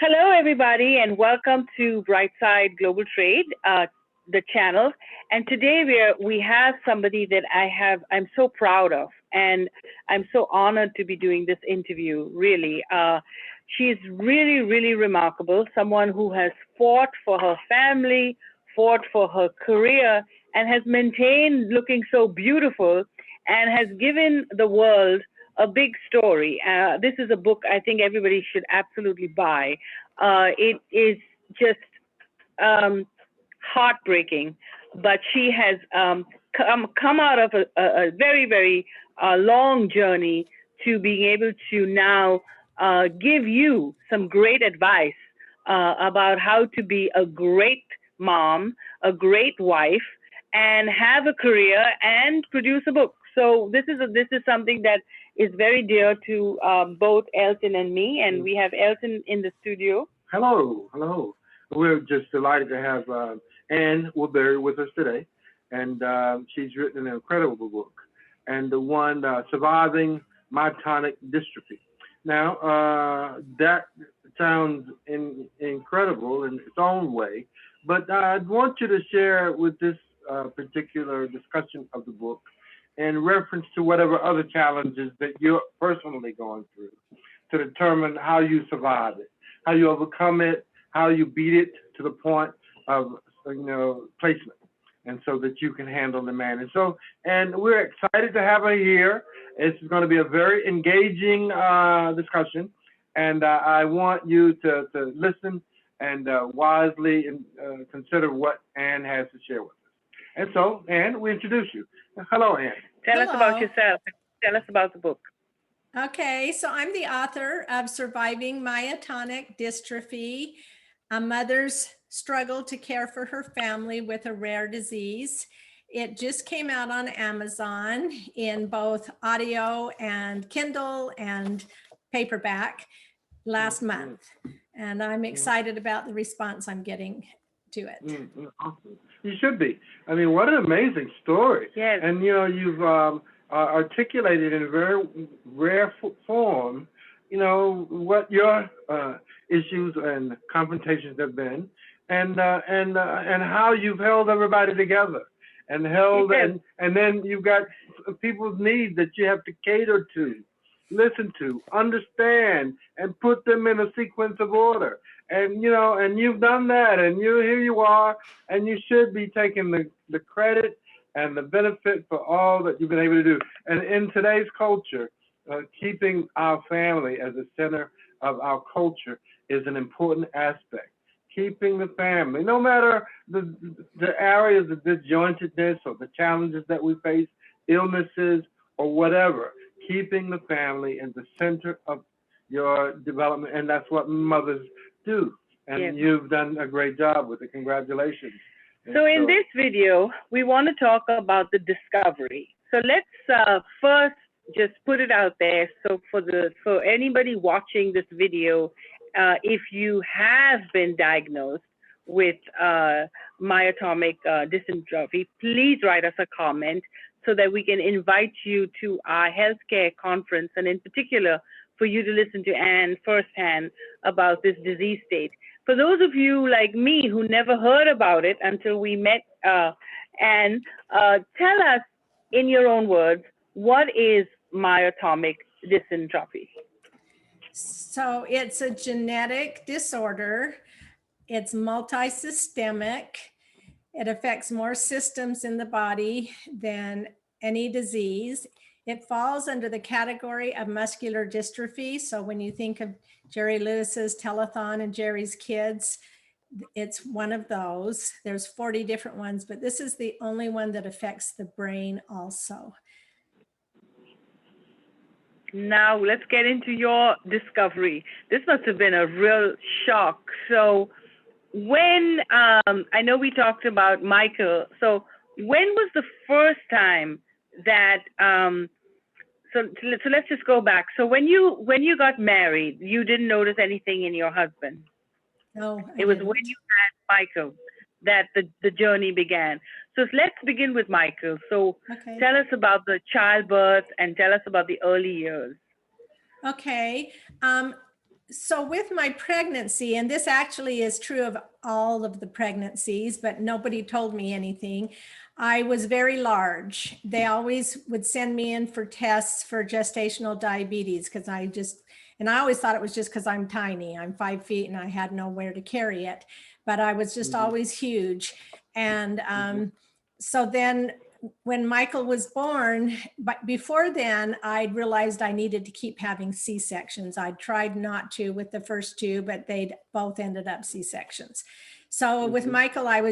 Hello, everybody, and welcome to Brightside Global Trade, the channel. And today we have somebody that I'm so proud of, and I'm so honored to be doing this interview. Really, she's really remarkable. Someone who has fought for her family, fought for her career, and has maintained looking so beautiful, and has given the world a big story. This is a book I think everybody should absolutely buy. It is just um, heartbreaking, but she has come out of a very long journey to being able to now give you some great advice about how to be a great mom, a great wife, and have a career and produce a book. So this is something that is very dear to both Elton and me, and we have Elton in the studio. Hello, hello. We're just delighted to have Ann Woodbury with us today, and she's written an incredible book, and the one Surviving Myotonic Dystrophy. Now, that sounds incredible in its own way, but I want you to share with this particular discussion of the book in reference to whatever other challenges that you're personally going through to determine how you survive it, how you overcome it, how you beat it to the point of placement, and so that you can handle the man. And we're excited to have her here. It's going to be a very engaging discussion, and I want you to listen and wisely consider what Ann has to share with us. And so, Ann, we introduce you. Hello, Ann. Tell us about yourself. Tell us about the book. Okay, so I'm the author of Surviving Myotonic Dystrophy, a mother's struggle to care for her family with a rare disease. It just came out on Amazon in both audio and Kindle and paperback last month. And I'm excited about the response I'm getting to it. Awesome. You should be. I mean, what an amazing story. Yes. And, you've articulated in a very rare form, what your issues and confrontations have been, and how you've held everybody together, and and then you've got people's needs that you have to cater to, listen to, understand, and put them in a sequence of order. And and you've done that, and here you are, and you should be taking the credit and the benefit for all that you've been able to do. And in today's culture, keeping our family as the center of our culture is an important aspect. Keeping the family, no matter the areas of disjointedness or the challenges that we face, illnesses or whatever, keeping the family in the center of your development, and that's what mothers do. And yes, you've done a great job with it. Congratulations. So in this video, we want to talk about the discovery. So let's first just put it out there. So for anybody watching this video, if you have been diagnosed with myotonic dystrophy, please write us a comment so that we can invite you to our healthcare conference, and in particular, for you to listen to Ann firsthand about this disease state. For those of you like me who never heard about it until we met Ann, tell us in your own words, what is myotonic dystrophy? So it's a genetic disorder. It's multisystemic. It affects more systems in the body than any disease. It falls under the category of muscular dystrophy. So when you think of Jerry Lewis's telethon and Jerry's Kids, it's one of those. There's 40 different ones, but this is the only one that affects the brain also. Now let's get into your discovery. This must have been a real shock. So when, I know we talked about Michael, so when was the first time that, so let's just go back. So when you got married, you didn't notice anything in your husband? No, it was when you had Michael that the journey began. So let's begin with Michael. So tell us about the childbirth and tell us about the early years. Okay. So with my pregnancy, and this actually is true of all of the pregnancies, but nobody told me anything. I was very large. They always would send me in for tests for gestational diabetes because and I always thought it was just because I'm tiny. I'm 5 feet and I had nowhere to carry it, but I was just always huge. And so then when Michael was born, but before then, I realized I needed to keep having C-sections. I tried not to with the first two, but they both ended up C-sections. So with Michael, I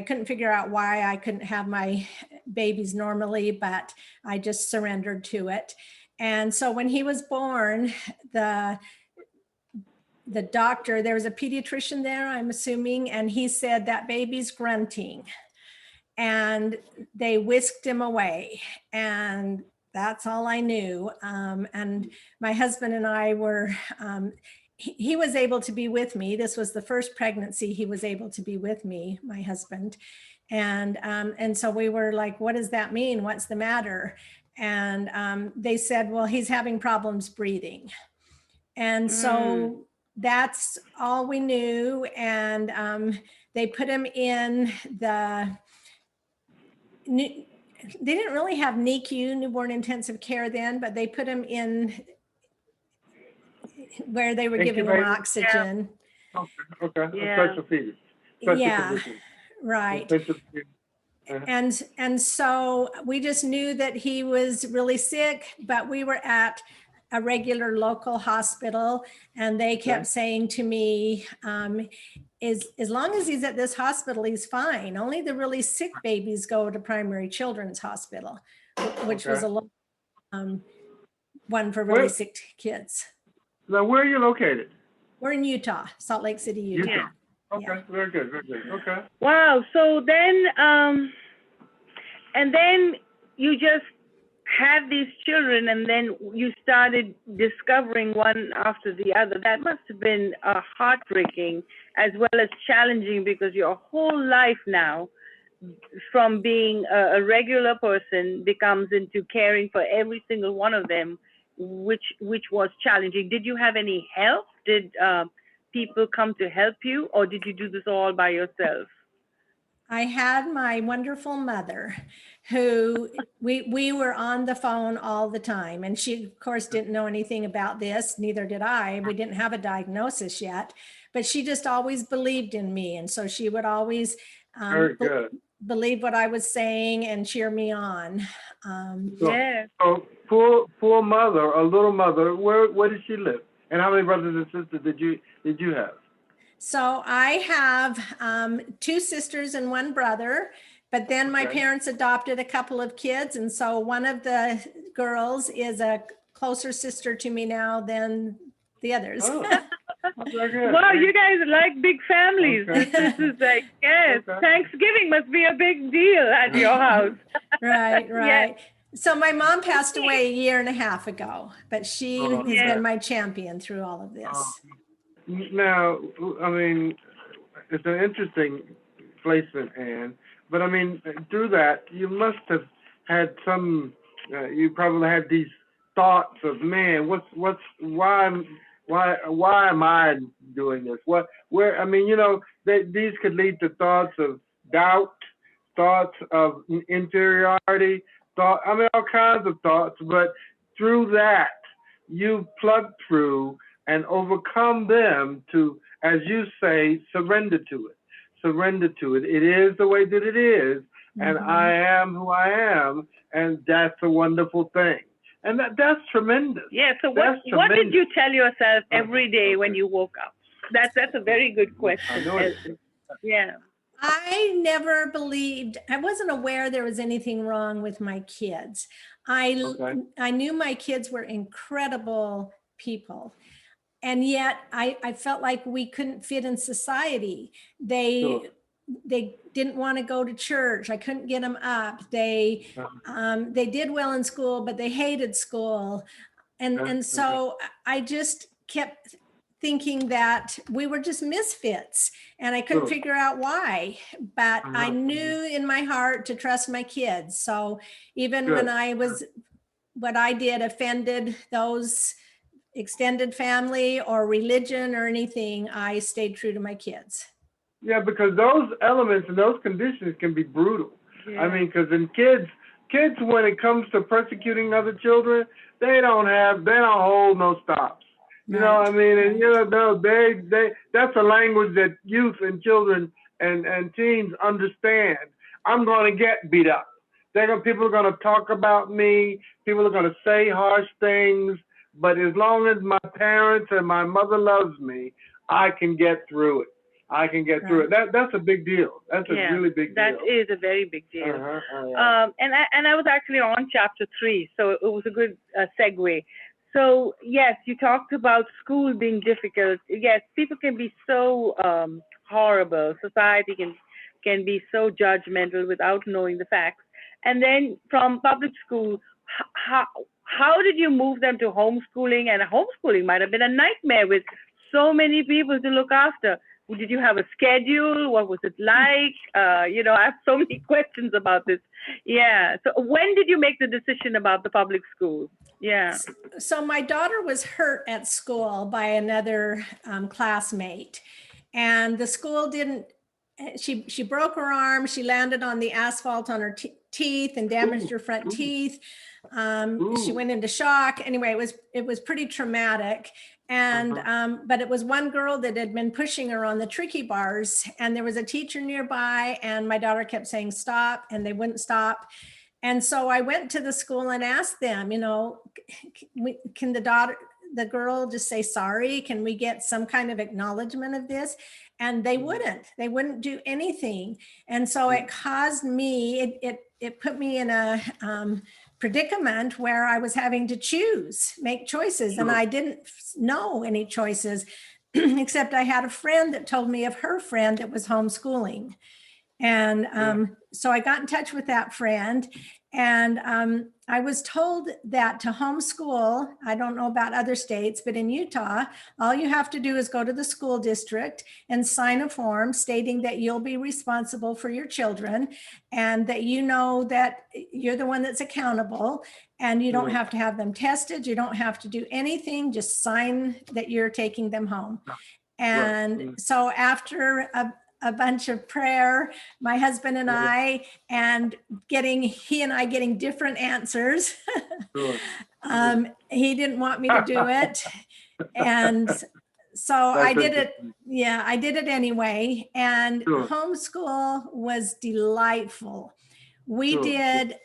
couldn't figure out why I couldn't have my babies normally, but I just surrendered to it. And so when he was born, the doctor, there was a pediatrician there, I'm assuming, and he said that baby's grunting. And they whisked him away, and that's all I knew. And my husband and I were, he was able to be with me. This was the first pregnancy he was able to be with me, my husband. And so we were like, what does that mean? What's the matter? And they said, well, he's having problems breathing. And so that's all we knew. And they put him in they didn't really have NICU, newborn intensive care then, but they put him in where they were giving him oxygen. Yeah. Okay. Yeah. Special feeding. Yeah, right. And so we just knew that he was really sick, but we were at a regular local hospital, and they kept saying to me, as long as he's at this hospital, he's fine. Only the really sick babies go to Primary Children's Hospital, which was a one for really sick kids. Now, where are you located? We're in Utah, Salt Lake City, Utah. Yeah. Okay, Yeah. very good, very good. Okay. Wow. So then, and then you just had these children, and then you started discovering one after the other. That must have been heartbreaking as well as challenging, because your whole life now, from being a regular person, becomes into caring for every single one of them, which was challenging. Did you have any help? Did people come to help you, or did you do this all by yourself? I had my wonderful mother who we were on the phone all the time. And she, of course, didn't know anything about this. Neither did I. We didn't have a diagnosis yet, but she just always believed in me. And so she would always believe what I was saying and cheer me on. So poor mother, a little mother, where did she live? And how many brothers and sisters did you have? So I have 2 sisters and 1 brother, but then my parents adopted a couple of kids. And so one of the girls is a closer sister to me now than the others. Oh, wow, you guys are like big families. Okay. This is like, Thanksgiving must be a big deal at your house. Right. So my mom passed away a year and a half ago, but she has been my champion through all of this. Now, I mean, it's an interesting placement, Anne. But I mean, through that, you must have had some. You probably had these thoughts of, man, why am I doing this? I mean, you know, these could lead to thoughts of doubt, thoughts of inferiority, I mean, all kinds of thoughts. But through that, you plugged through and overcome them to, as you say, surrender to it. Surrender to it. It is the way that it is, and I am who I am, and that's a wonderful thing. And that's tremendous. Yeah. So what did you tell yourself every day when you woke up? That's a very good question. Yeah. I never believed, I wasn't aware there was anything wrong with my kids. I knew my kids were incredible people. And yet I felt like we couldn't fit in society. They didn't want to go to church. I couldn't get them up. They did well in school, but they hated school. And so I just kept thinking that we were just misfits, and I couldn't figure out why, but I knew in my heart to trust my kids. So even when what I did offended those extended family or religion or anything. I stayed true to my kids. Yeah, because those elements and those conditions can be brutal. Yeah. I mean, because in kids, when it comes to persecuting other children, they don't hold no stops. You know what I mean? And you know, that's a language that youth and children and teens understand. I'm going to get beat up. People are going to talk about me. People are going to say harsh things. But as long as my parents and my mother loves me, I can get through it. I can get through it. That's a big deal. That's a really big deal. That is a very big deal. And I was actually on chapter 3, so it was a good segue. So yes, you talked about school being difficult. Yes, people can be so horrible. Society can be so judgmental without knowing the facts. And then from public school, how how did you move them to homeschooling? And homeschooling might have been a nightmare with so many people to look after. Did you have a schedule? What was it like? I have so many questions about this. Yeah. So when did you make the decision about the public school? Yeah. So my daughter was hurt at school by another classmate, and the school didn't. She broke her arm. She landed on the asphalt on her teeth and damaged her front teeth. She went into shock. Anyway, it was pretty traumatic. And but it was one girl that had been pushing her on the tricky bars, and there was a teacher nearby, and my daughter kept saying stop, and they wouldn't stop. And so I went to the school and asked them, can the girl just say sorry? Can we get some kind of acknowledgement of this? And they wouldn't do anything. And so it caused me, it put me in a predicament where I was having to make choices. And I didn't know any choices, except I had a friend that told me of her friend that was homeschooling. And so I got in touch with that friend, and I was told that to homeschool, I don't know about other states, but in Utah, all you have to do is go to the school district and sign a form stating that you'll be responsible for your children, and that you know that you're the one that's accountable, and you don't have to have them tested. You don't have to do anything, just sign that you're taking them home. And so after a bunch of prayer, my husband and I, and he and I getting different answers. He didn't want me to do it. And so I did it. Yeah, I did it anyway. And homeschool was delightful. We did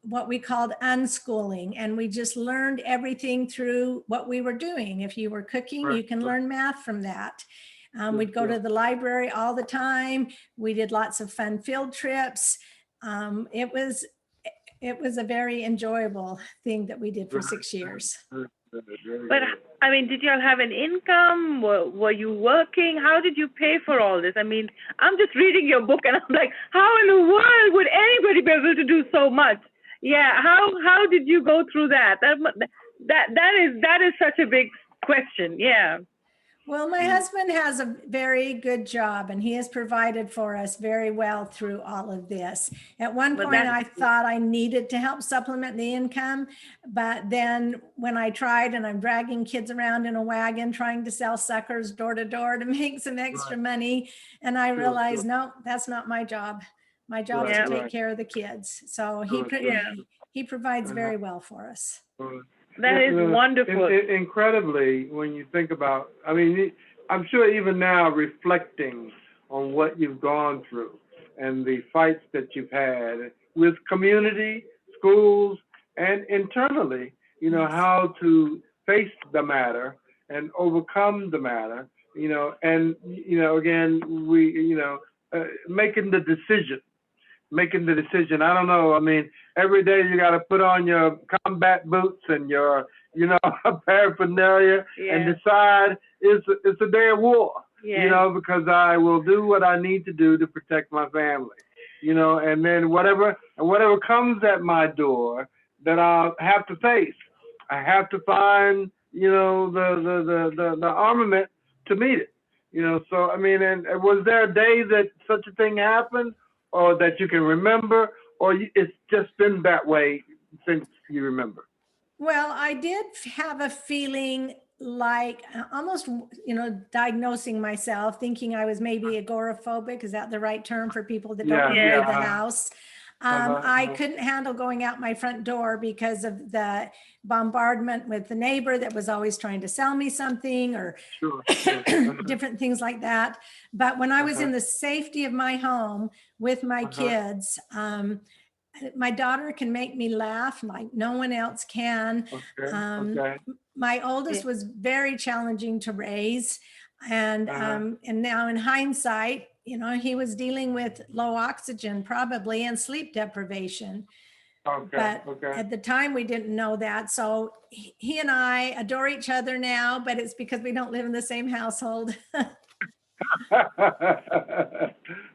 what we called unschooling, and we just learned everything through what we were doing. If you were cooking, you can learn math from that. We'd go to the library all the time. We did lots of fun field trips. It was a very enjoyable thing that we did for 6 years. But I mean, did y'all have an income? Were you working? How did you pay for all this? I mean, I'm just reading your book and I'm like, how in the world would anybody be able to do so much? Yeah. How did you go through that? That is such a big question. Yeah. Well, my husband has a very good job, and he has provided for us very well through all of this. At one point, I thought I needed to help supplement the income, but then when I tried, and I'm dragging kids around in a wagon trying to sell suckers door to door to make some extra money, and I realized, no, that's not my job. My job is to take care of the kids. So he provides very well for us. That is wonderful. Incredibly, when you think about, I mean, I'm sure even now reflecting on what you've gone through and the fights that you've had with community, schools, and internally, how to face the matter and overcome the matter, and, again, making the decision. I don't know. I mean, every day you got to put on your combat boots and your, paraphernalia and decide it's a day of war, because I will do what I need to do to protect my family, and then whatever comes at my door that I'll have to face, I have to find, the armament to meet it, So, I mean, and was there a day that such a thing happened? Or that you can remember, or it's just been that way since you remember? Well, I did have a feeling like almost, diagnosing myself, thinking I was maybe agoraphobic. Is that the right term for people that don't Yeah, want to Yeah. leave the yeah. house? Uh-huh, I uh-huh. couldn't handle going out my front door because of the bombardment with the neighbor that was always trying to sell me something or Sure, sure. Uh-huh, different things like that. But when I was uh-huh, in the safety of my home with my uh-huh. kids, my daughter can make me laugh like no one else can. Okay, Um, okay. my Yeah. oldest was very challenging to raise, Uh-huh. and now in hindsight, he was dealing with low oxygen probably and sleep deprivation. Okay, But okay. at the time, we didn't know that. So he and I adore each other now, but it's because we don't live in the same household.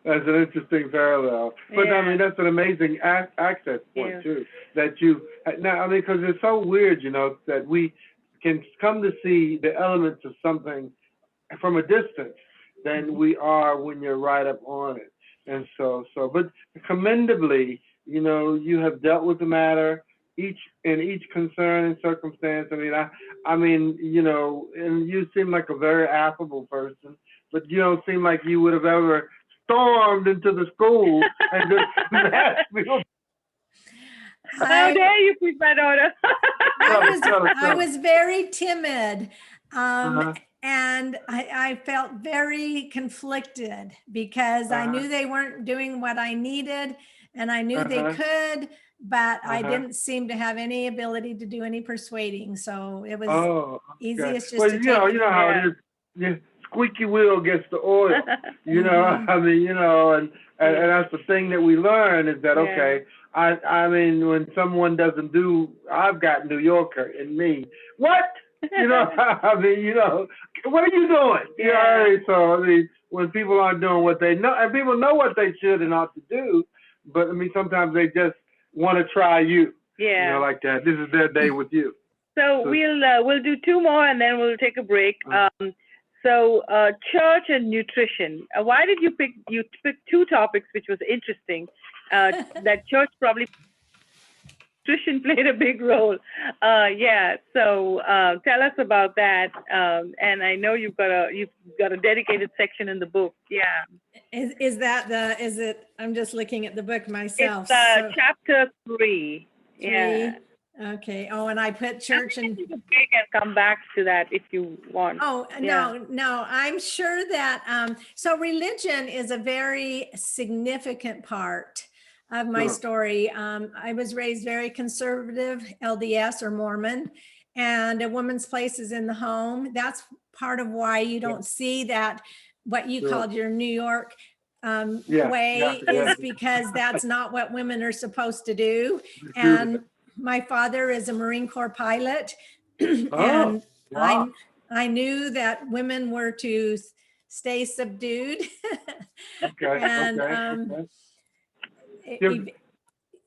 That's an interesting parallel. But I mean, Yeah. that's an amazing access point Yeah. too. That you now, I mean, because it's so weird, that we can come to see the elements of something from a distance than we are when you're right up on it. And but commendably, you have dealt with the matter each concern and circumstance. I mean, and you seem like a very affable person, but you don't seem like you would have ever stormed into the school and just smashed people. How I dare you push my daughter? I Tell us, was tell us, I tell us. was very timid, Uh-huh, and I felt very conflicted because I uh-huh, knew they weren't doing what I needed, and I knew they uh-huh, could, but I uh-huh. didn't seem to have any ability to do any persuading. So it was Oh, okay. easiest just Well, to take you it know in. how it Yeah. is. Yeah, squeaky wheel gets the oil. Mhm. I mean, and Yeah. that's the thing that we learn is that Yeah. okay. I mean, when someone doesn't do, I've got New Yorker in me. What? I mean, what are you doing? Yeah. So I mean, when people aren't doing what they know, and people know what they should and ought to do, but I mean, sometimes they just want to try you. Yeah. Like that. This is their day with you. So So. we'll do two more and then we'll take a break. So church and nutrition. Why did you pick two topics which was interesting? That church probably nutrition played a big role. Yeah. So tell us about that. And I know you've got a dedicated section in the book. Yeah. Is it, I'm just looking at the book It's myself. So chapter 3. Yeah. 3. Okay. Oh, and I put And church we can and take a break and come back to that if you want. oh, Yeah. no, I'm sure that, so religion is a very significant part of my Sure. story. I was raised very conservative, LDS or Mormon, and a woman's place is in the home. That's part of why you Yeah. don't see that, what you Sure. called your New York Yeah. Yeah. way, Yeah. is because that's not what women are supposed to do. Do that. And my father is a Marine Corps pilot, Oh. and Wow. I knew that women were to stay subdued. Okay. And Okay. Okay. Your,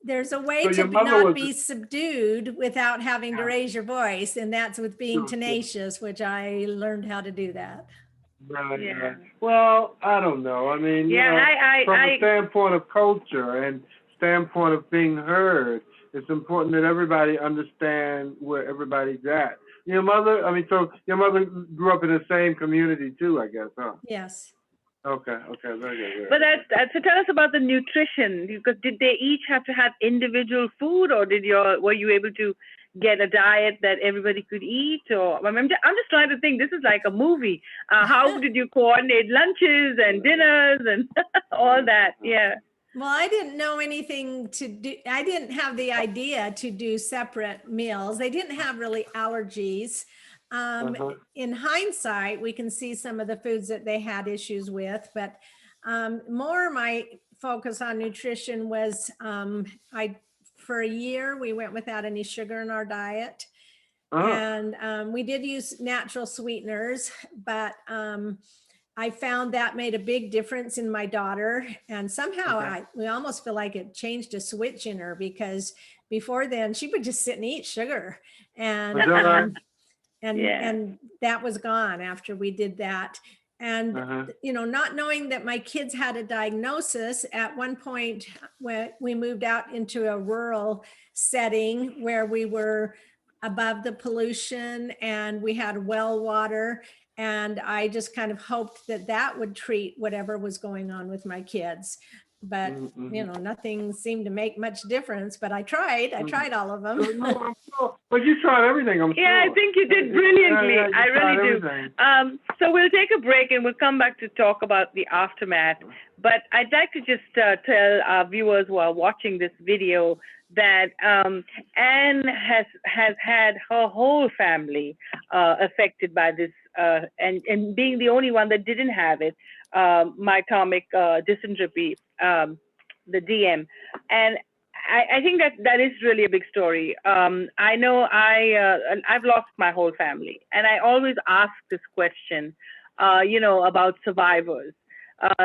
there's a way so to your mother not was. be subdued without having to Yeah. raise your voice. And that's with being Sure. Sure. tenacious, which I learned how to do that. Right. Yeah. Right. Well, I don't know. I mean, Yeah. from a standpoint of culture and standpoint of being heard, it's important that everybody understand where everybody's at. Your mother. I mean, so your mother grew up in the same community too, I guess, huh? Yes. Okay. Okay. Very good. Very But good. so tell us about the nutrition, because did they each have to have individual food, or were you able to get a diet that everybody could eat? Or I'm just trying to think. This is like a movie. How did you coordinate lunches and dinners and all that? Yeah. Well, I didn't know anything to do. I didn't have the idea to do separate meals. They didn't have really allergies. Uh-huh. In hindsight, we can see some of the foods that they had issues with, but more my focus on nutrition was for a year, we went without any sugar in our diet. Uh-huh. And we did use natural sweeteners, but I found that made a big difference in my daughter. And somehow Okay. we almost feel like it changed a switch in her, because before then she would just sit and eat sugar. And Is that right? Yeah. and that was gone after we did that. And Uh-huh. not knowing that my kids had a diagnosis at one point, when we moved out into a rural setting where we were above the pollution, and we had well water. And I just kind of hoped that that would treat whatever was going on with my kids. But, you know, nothing seemed to make much difference, but I tried all of them. No, I'm sure. But you tried everything, I'm sure. Yeah, I think you did brilliantly. Yeah, you I really tried do. everything. So we'll take a break and we'll come back to talk about the aftermath. But I'd like to just tell our viewers who are watching this video that Anne has had her whole family affected by this, and being the only one that didn't have it, mytomic dysentropy, the DM. And I think that is really a big story. I know I've lost my whole family, and I always ask this question, you know, about survivors.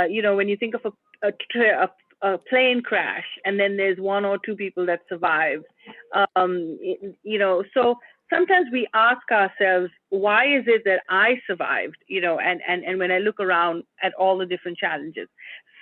You know, when you think of a plane crash, and then there's one or two people that survive, you know, so sometimes we ask ourselves, why is it that I survived? You know, and when I look around at all the different challenges.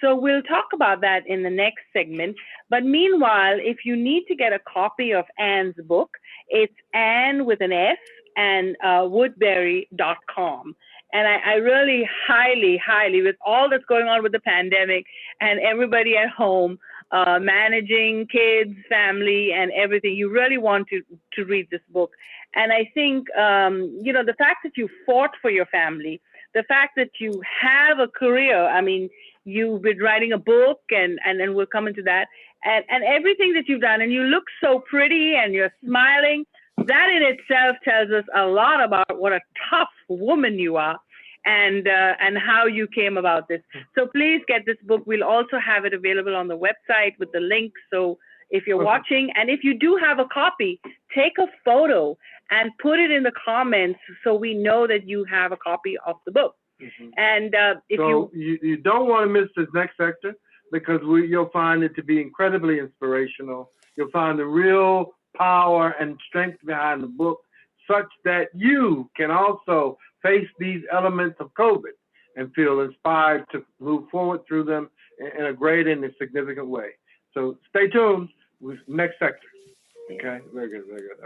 So we'll talk about that in the next segment. But meanwhile, if you need to get a copy of Anne's book, it's Anne with an S and woodbury.com. And I really highly, with all that's going on with the pandemic and everybody at home, managing kids, family, and everything, you really want to read this book. And I think, you know, the fact that you fought for your family, the fact that you have a career, I mean, you've been writing a book, and then we'll come into that, and everything that you've done, and you look so pretty and you're smiling, that in itself tells us a lot about what a tough woman you are, and how you came about this. So please get this book. We'll also have it available on the website with the link. So if you're watching, and if you do have a copy, take a photo and put it in the comments so we know that you have a copy of the book. And if so you don't want to miss this next sector, because you'll find it to be incredibly inspirational. You'll find the real power and strength behind the book, such that you can also face these elements of COVID and feel inspired to move forward through them in a great and a significant way. So stay tuned with next sector. Okay, very good, very good.